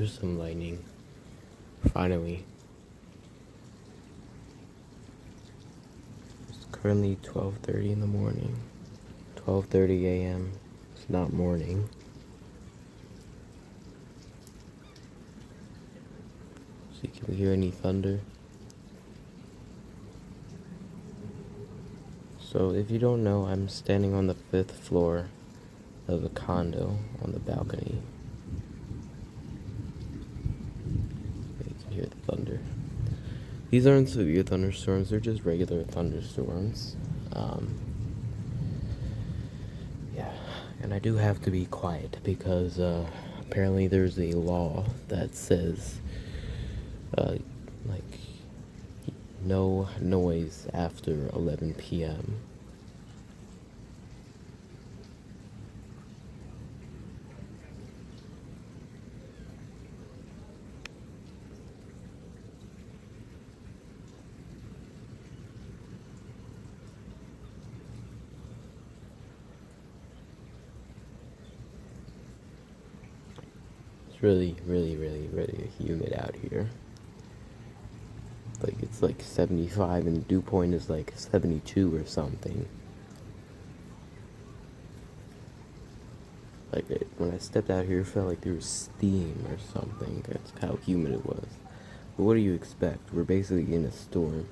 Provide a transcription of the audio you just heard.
There's some lightning. Finally. It's currently 12:30 in the morning. 12:30 a.m. It's not morning. See, can we hear any thunder? So, if you don't know, I'm standing on the 5th floor of a condo on the balcony. You can hear the thunder. These aren't severe thunderstorms, they're just regular thunderstorms. Yeah, and I do have to be quiet because apparently there's a law that says like no noise after 11 p.m. It's really, really, really, really humid out here. Like, it's like 75 and dew point is like 72 or something. Like, when I stepped out here, it felt like there was steam or something. That's how humid it was. But what do you expect? We're basically in a storm.